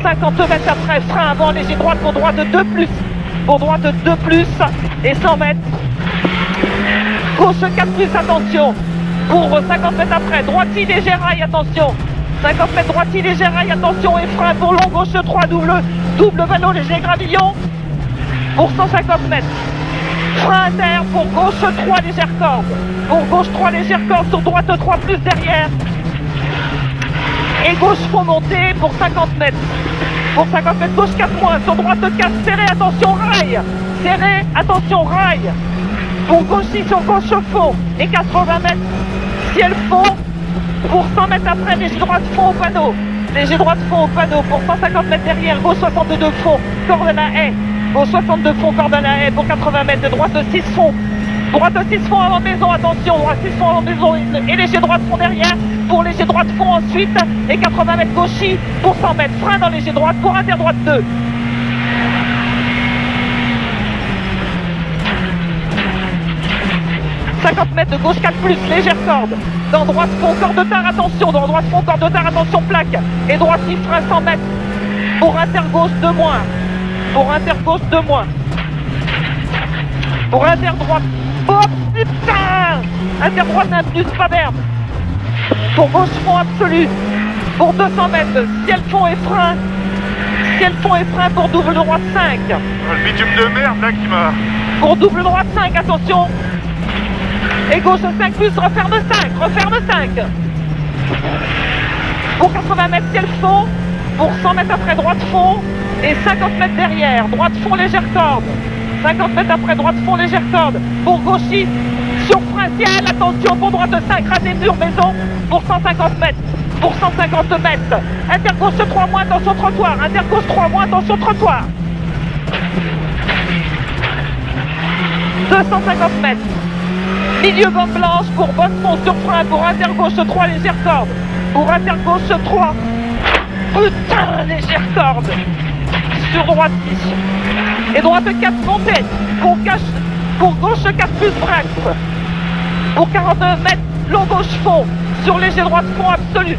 50 mètres après, frein avant, léger droite pour droite 2 plus. Pour droite 2 plus et 100 mètres. Gauche 4 plus, attention. Pour 50 mètres après, droitier léger rail, attention. 50 mètres droitier léger rail, attention et frein pour long, gauche 3 double valo léger gravillon. Pour 150 mètres. Frein inter pour gauche 3 légère corde. Pour gauche 3 légère corde, sur droite 3 plus derrière. Et gauche fond monté pour 50 mètres. Pour 50 mètres, gauche 4 moins, sur droite 4, serré, attention rail. Serré, attention rail. Pour gauche 6 sur gauche fond. Et 80 mètres, ciel fond. Pour 100 mètres après, léger droite fond au panneau. Léger droite fond au panneau. Pour 150 mètres derrière, gauche 62 fond, corde à la haie. Gauche 62 fond, corde à la haie. Pour 80 mètres, droite 6 fond. Droite 6 fond avant maison, attention, droite 6 fond avant maison et léger droite fond derrière. Pour léger droite fond ensuite et 80 mètres gauchis pour 100 mètres. Frein dans léger droite pour inter droite 2. « 50 mètres de gauche 4 plus, légère corde. Dans droite fond, corde de tard, attention. Dans droite fond, corde de tard, attention, plaque. Et droite 6 frein 100 mètres. Pour inter gauche 2 moins. Pour inter gauche 2 moins. Pour inter droite. Oh putain! Inter droite 1 plus, pas d'herbe. Pour gauche fond absolu. Pour 200 mètres, ciel fond et frein. Ciel fond et frein pour double droite 5. Le bitume de merde là qui m'a... Pour double droite 5, attention. Et gauche 5 plus, referme 5, referme 5. Pour 80 mètres, ciel fond. Pour 100 mètres après, droite fond. Et 50 mètres derrière, droite fond, légère corde. 50 mètres après, droite fond, légère corde. Pour gauchis, sur frein ciel, attention, pour droite 5, raté mur, maison. Pour 150 mètres. Pour 150 mètres. Intergauche 3 moins, attention trottoir. Intergauche 3 moins, attention trottoir. 250 mètres. Milieu gomme blanche pour bonne fond sur frein. Pour intergauche 3, légère corde. Pour intergauche 3. Putain, légère corde. Sur droite 6. Et droite 4 montée. Pour gauche 4 plus bref. Pour 49 mètres, long gauche fond. Sur léger droite fond absolu.